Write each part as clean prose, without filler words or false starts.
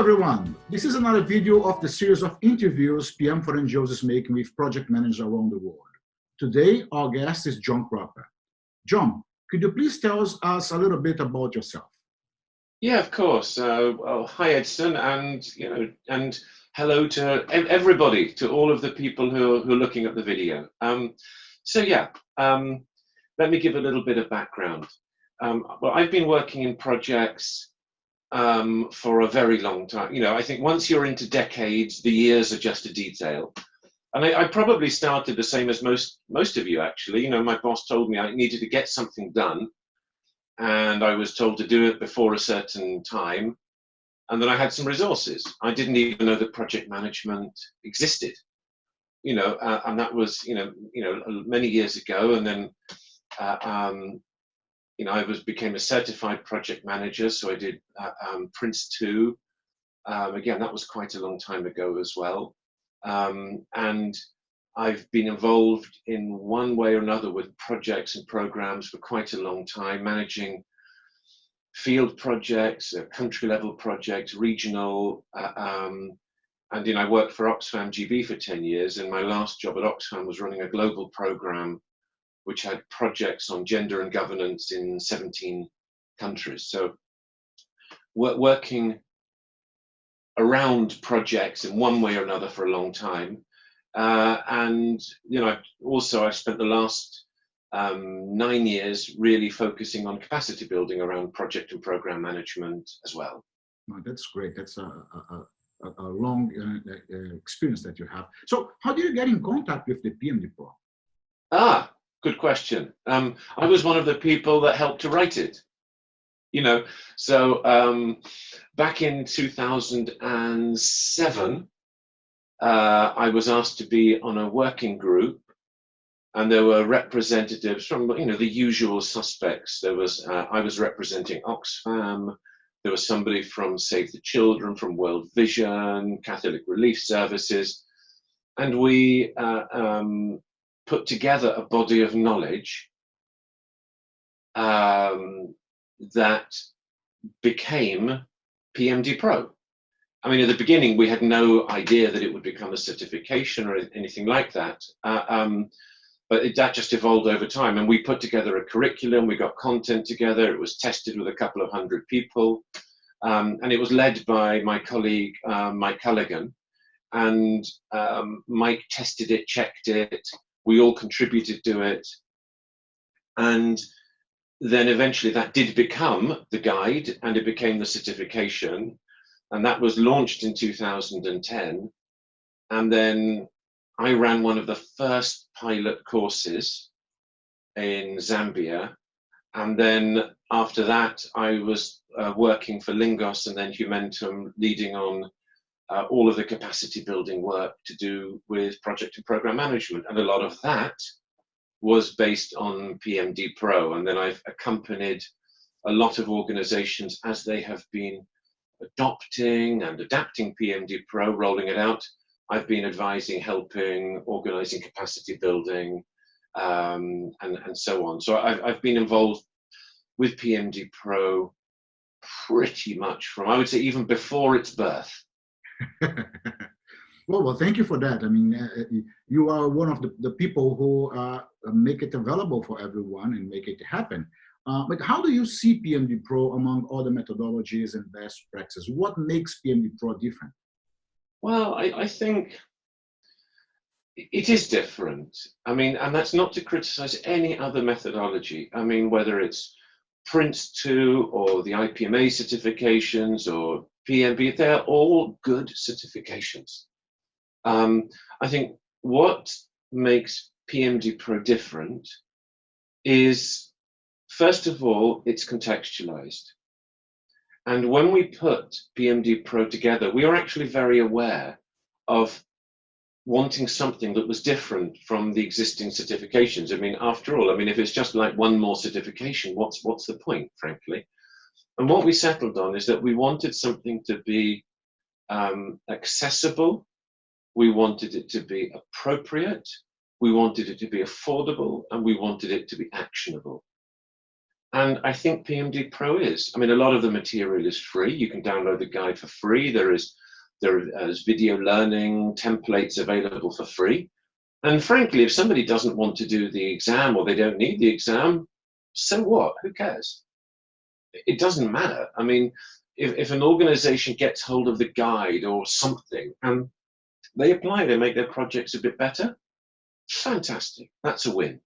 everyone. This is another video of the series of interviews PM4NGOs is making with project managers around the world. Today, our guest is John Cropper. John, could you please tell us a little bit about yourself? Yeah, of course. Well, hi, Edson, and hello to everybody, to all of the people who are looking at the video. Let me give a little bit of background. Well, I've been working in projects for a very long time. I think once you're into decades, the years are just a detail. And I probably started the same as most of you, actually. My boss told me I needed to get something done, and I was told to do it before a certain time, and then I had some resources. I didn't even know that project management existed, and that was, many years ago. And then, I became a certified project manager, so I did Prince 2. Again, that was quite a long time ago as well. And I've been involved in one way or another with projects and programs for quite a long time, managing field projects, country level projects, regional, and I worked for Oxfam GB for 10 years, and my last job at Oxfam was running a global program which had projects on gender and governance in 17 countries. So working around projects in one way or another for a long time. And I've spent the last 9 years really focusing on capacity building around project and program management as well. Oh, that's great. That's a long experience that you have. So how did you get in contact with the DPro? Good question. I was one of the people that helped to write it. So back in 2007, I was asked to be on a working group, and there were representatives from the usual suspects. There was I was representing Oxfam. There was somebody from Save the Children, from World Vision, Catholic Relief Services, and we put together a body of knowledge that became PM DPro. I mean, at the beginning, we had no idea that it would become a certification or anything like that. But that just evolved over time. And we put together a curriculum, we got content together, it was tested with a couple of hundred people. And it was led by my colleague, Mike Culligan. And Mike tested it, checked it, we all contributed to it. And then eventually that did become the guide, and it became the certification, and that was launched in 2010. And then I ran one of the first pilot courses in Zambia, and then after that I was working for Lingos and then Humentum, leading on all of the capacity building work to do with project and program management, and a lot of that was based on PM DPro. And then I've accompanied a lot of organizations as they have been adopting and adapting PM DPro, rolling it out. I've been advising, helping, organizing capacity building, and so on. So I've been involved with PM DPro pretty much from, I would say, even before its birth. Well, thank you for that. I mean, you are one of the people who make it available for everyone and make it happen. But how do you see PM DPro among other methodologies and best practices? What makes PM DPro different? Well, I think it is different. I mean, and that's not to criticize any other methodology. I mean, whether it's Prince 2 or the IPMA certifications or PMB, they're all good certifications. I think what makes PM DPro different is, first of all, it's contextualized. And when we put PM DPro together, we are actually very aware of wanting something that was different from the existing certifications. I mean, after all, if it's just like one more certification, what's the point, frankly? And what we settled on is that we wanted something to be accessible, we wanted it to be appropriate, we wanted it to be affordable, and we wanted it to be actionable. And I think PMD Pro is. I mean, a lot of the material is free. You can download the guide for free. There is video learning templates available for free. And frankly, if somebody doesn't want to do the exam or they don't need the exam, so what? Who cares? It doesn't matter. I mean, if an organization gets hold of the guide or something and they apply, they make their projects a bit better, fantastic. That's a win.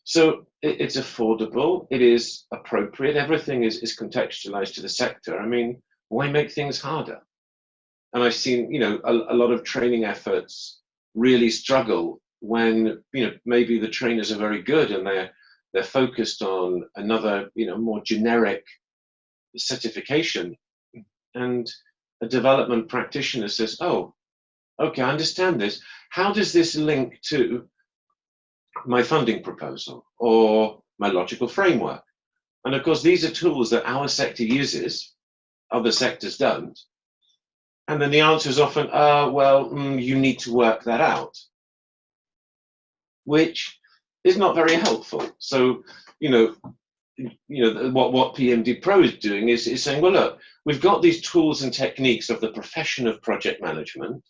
So it's affordable, it is appropriate, everything is contextualized to the sector. I mean, why make things harder? And I've seen, you know, a lot of training efforts really struggle when, you know, maybe the trainers are very good and they're focused on another, you know, more generic certification, and a development practitioner says, oh, okay, I understand this. How does this link to my funding proposal or my logical framework? And of course, these are tools that our sector uses, other sectors don't. And then the answer is often, well, you need to work that out, which is not very helpful. So, you know, what PMD Pro is doing is saying, well, look, we've got these tools and techniques of the profession of project management.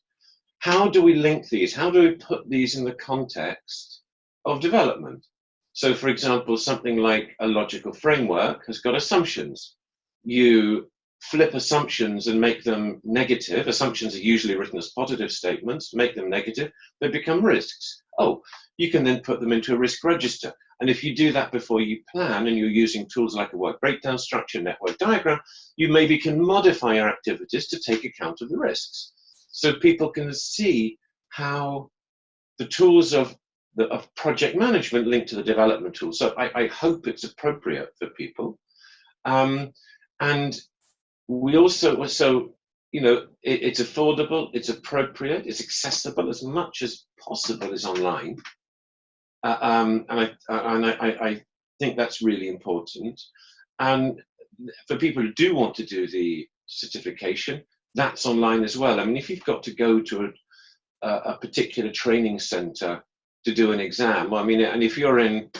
How do we link these? How do we put these in the context of development? So, for example, something like a logical framework has got assumptions. You flip assumptions and make them negative. Assumptions are usually written as positive statements. Make them negative, they become risks. Oh, you can then put them into a risk register. And if you do that before you plan and you're using tools like a work breakdown structure, network diagram, you maybe can modify your activities to take account of the risks. So people can see how the tools of project management link to the development tools. So I hope it's appropriate for people. And we also, so, you know, it's affordable, it's appropriate, it's accessible as much as possible is online. And I think that's really important. And for people who do want to do the certification, that's online as well. I mean, if you've got to go to a particular training center to do an exam, well, I mean, and if you're in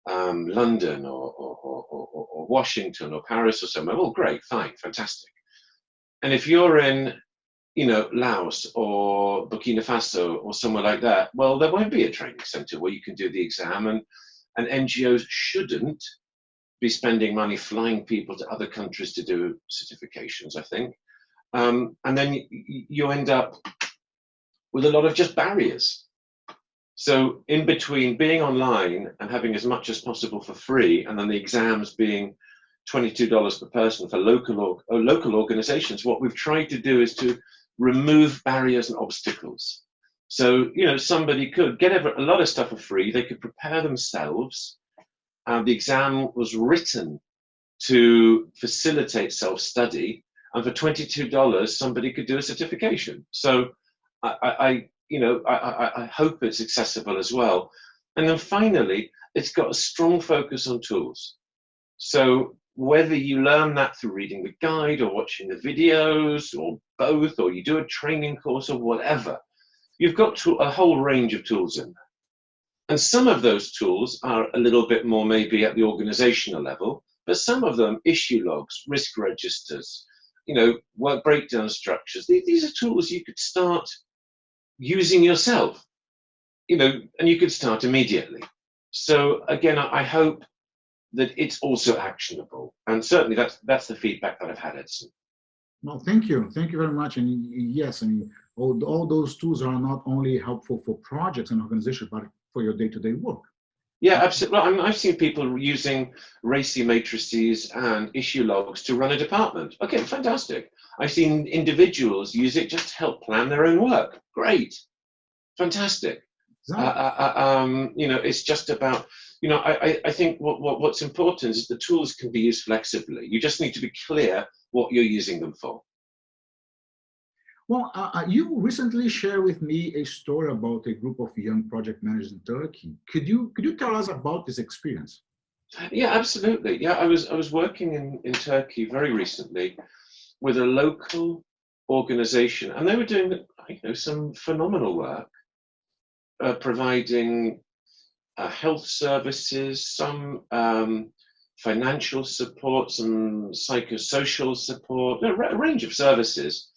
London or Washington or Paris or somewhere, well, great, fine, fantastic. And if you're in, you know, Laos or Burkina Faso or somewhere like that, well, there won't be a training center where you can do the exam, and NGOs shouldn't be spending money flying people to other countries to do certifications, I think. And then you end up with a lot of just barriers. So in between being online and having as much as possible for free, and then the exams being $22 per person for local organizations, what we've tried to do is to remove barriers and obstacles. So, you know, somebody could get a lot of stuff for free, they could prepare themselves. The exam was written to facilitate self-study, and for $22, somebody could do a certification. So I hope it's accessible as well. And then finally, it's got a strong focus on tools. So whether you learn that through reading the guide or watching the videos or both, or you do a training course or whatever, you've got a whole range of tools in there. And some of those tools are a little bit more maybe at the organizational level, but some of them, issue logs, risk registers, you know, work breakdown structures, these are tools you could start using yourself, you know, and you could start immediately. So again, I hope that it's also actionable, and certainly that's the feedback that I've had, Edson. No, thank you very much. And yes, I mean, all those tools are not only helpful for projects and organizations, but for your day-to-day work. Yeah, absolutely. Well, I mean, I've seen people using RACI matrices and issue logs to run a department. Okay, fantastic. I've seen individuals use it just to help plan their own work. Great, fantastic. Exactly. You know, it's just about, you know, I think what's important is the tools can be used flexibly. You just need to be clear what you're using them for. Well, you recently shared with me a story about a group of young project managers in Turkey. Could you tell us about this experience? Yeah, absolutely. Yeah, I was working in Turkey very recently with a local organization, and they were doing, you know, some phenomenal work, providing health services, some financial support, some psychosocial support, a range of services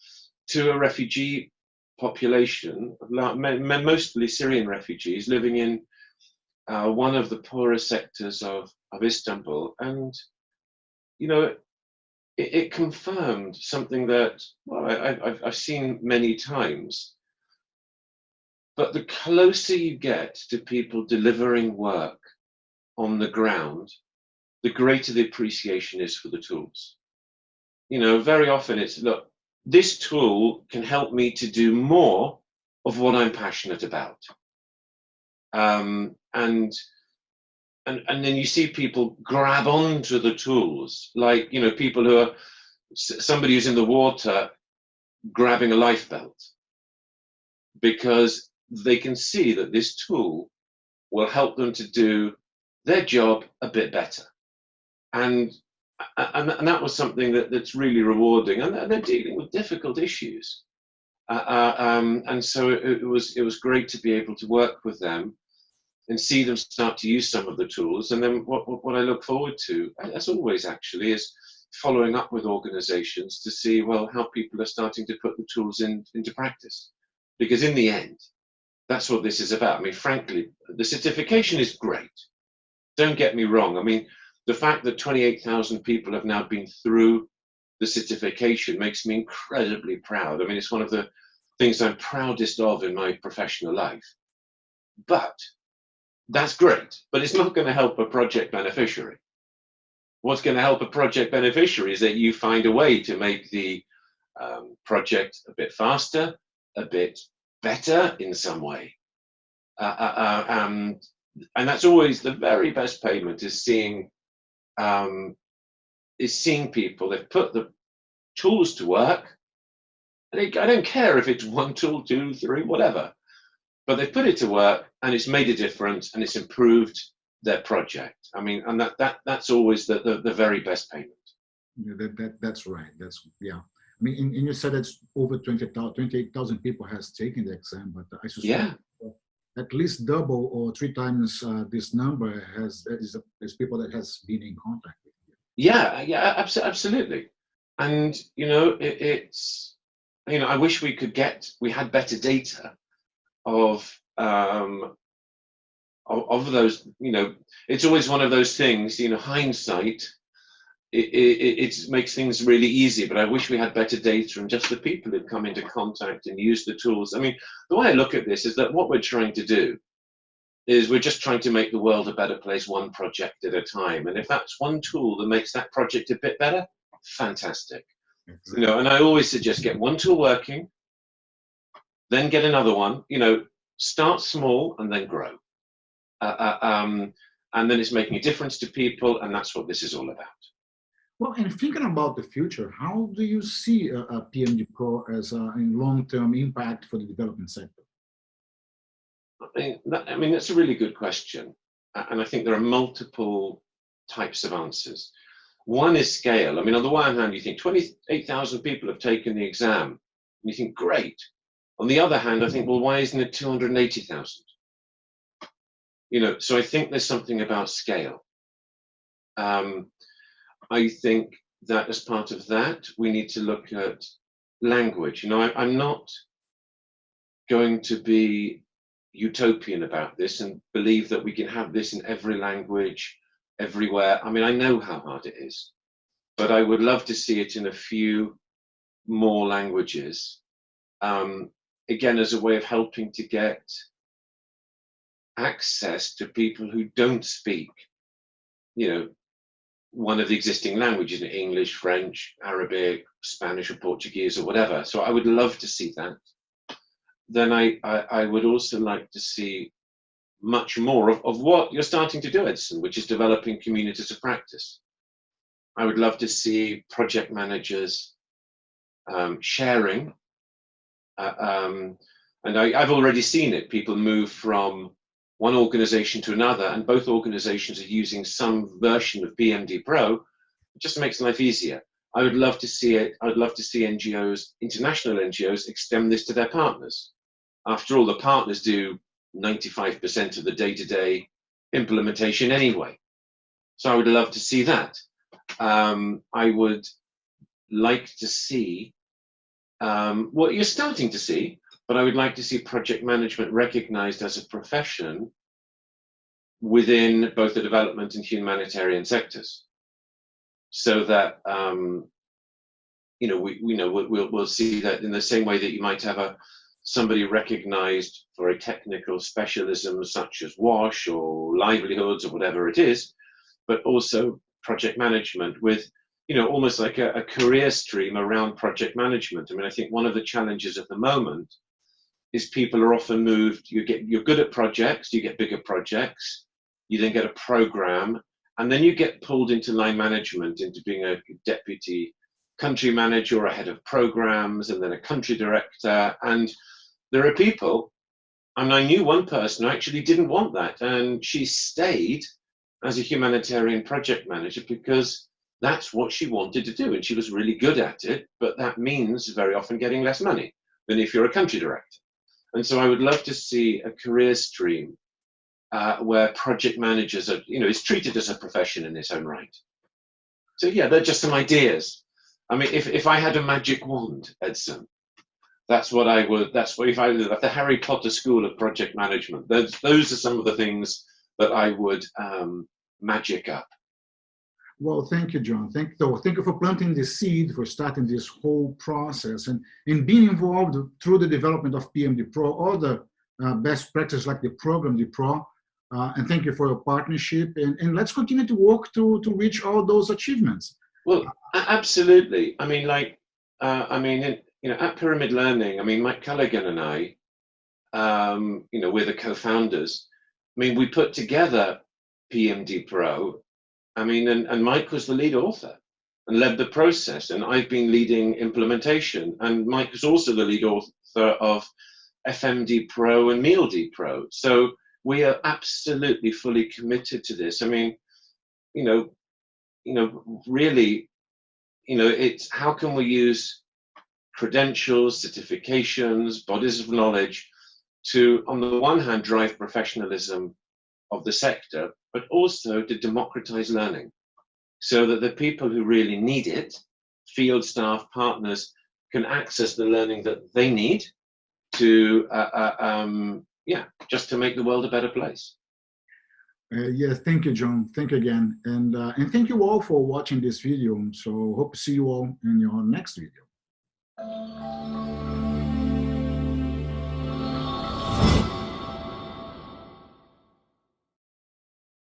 to a refugee population, mostly Syrian refugees living in one of the poorer sectors of Istanbul. And, you know, it confirmed something that, well, I've seen many times. But the closer you get to people delivering work on the ground, the greater the appreciation is for the tools. You know, very often it's, look, this tool can help me to do more of what I'm passionate about. And then you see people grab onto the tools, like, you know, people who are, somebody who's in the water grabbing a life belt, because they can see that this tool will help them to do their job a bit better. And that was something that's really rewarding. And they're dealing with difficult issues. And so it was great to be able to work with them and see them start to use some of the tools. And then what I look forward to, as always actually, is following up with organizations to see, well, how people are starting to put the tools into practice. Because in the end, that's what this is about. I mean, frankly, the certification is great. Don't get me wrong. I mean, the fact that 28,000 people have now been through the certification makes me incredibly proud. I mean, it's one of the things I'm proudest of in my professional life. But that's great, but it's not going to help a project beneficiary. What's going to help a project beneficiary is that you find a way to make the project a bit faster, a bit better in some way. And that's always the very best payment, is seeing people, they've put the tools to work. And I don't care if it's one tool, two, three, whatever, but they've put it to work and it's made a difference and it's improved their project. I mean, and that's always the very best payment. Yeah, that's right. Yeah. I mean, and you said it's over 28,000 people has taken the exam, but I suspect at least double or three times this number is people that has been in contact with you. Yeah, absolutely. And, you know, it's, you know, I wish we had better data of those, you know. It's always one of those things, you know, hindsight, it makes things really easy, but I wish we had better data and just the people who've come into contact and used the tools. I mean, the way I look at this is that what we're trying to do is we're just trying to make the world a better place, one project at a time. And if that's one tool that makes that project a bit better, fantastic. Exactly. You know, and I always suggest get one tool working, then get another one, you know, start small and then grow. And then it's making a difference to people, and that's what this is all about. Well, and thinking about the future, how do you see a PMDPro as a long-term impact for the development sector? I mean, that's a really good question. And I think there are multiple types of answers. One is scale. I mean, on the one hand, you think 28,000 people have taken the exam, and you think, great. On the other hand, I think, well, why isn't it 280,000? You know, so I think there's something about scale. I think that as part of that, we need to look at language. You know, I'm not going to be utopian about this and believe that we can have this in every language, everywhere. I mean, I know how hard it is, but I would love to see it in a few more languages. Again, as a way of helping to get access to people who don't speak, you know, one of the existing languages, in English, French, Arabic, Spanish, or Portuguese, or whatever. So I would love to see that. Then I would also like to see much more of what you're starting to do, Edson, which is developing communities of practice. I would love to see project managers sharing. And I've already seen it. People move from one organization to another, and both organizations are using some version of PMDPro. It just makes life easier. I would love to see it. I would love to see NGOs, international NGOs, extend this to their partners. After all, the partners do 95% of the day-to-day implementation anyway. So I would love to see that. I would like to see what you're starting to see, but I would like to see project management recognized as a profession within both the development and humanitarian sectors, so that we'll see that in the same way that you might have somebody recognized for a technical specialism such as WASH or livelihoods or whatever it is, but also project management with almost like a career stream around project management. I mean, I think one of the challenges at the moment is people are often moved, you're good at projects, you get bigger projects, you then get a program, and then you get pulled into line management, into being a deputy country manager or a head of programs, and then a country director. And there are people, and I knew one person who actually didn't want that, and she stayed as a humanitarian project manager because that's what she wanted to do, and she was really good at it, but that means very often getting less money than if you're a country director. And so I would love to see a career stream where project managers are, is treated as a profession in its own right. So yeah, they're just some ideas. I mean, if I had a magic wand, Edson, that's what I would, if I live at the Harry Potter School of Project Management, those are some of the things that I would magic up. Well, thank you, John. Thank you for planting the seed, for starting this whole process, and being involved through the development of PM4NGOs, all the best practices like the program DPro. And thank you for your partnership. And let's continue to work to reach all those achievements. Well, absolutely. I mean, at Pyramid Learning, I mean, Mike Culligan and I, we're the co-founders. I mean, we put together PM4NGOs. I mean, and Mike was the lead author and led the process, and I've been leading implementation. And Mike was also the lead author of DPro and DPro. So we are absolutely fully committed to this. I mean, really, it's how can we use credentials, certifications, bodies of knowledge to, on the one hand, drive professionalism of the sector, but also to democratize learning so that the people who really need it, field staff, partners, can access the learning that they need to, just to make the world a better place. Yes, thank you, John. Thank you again. And thank you all for watching this video. So hope to see you all in your next video.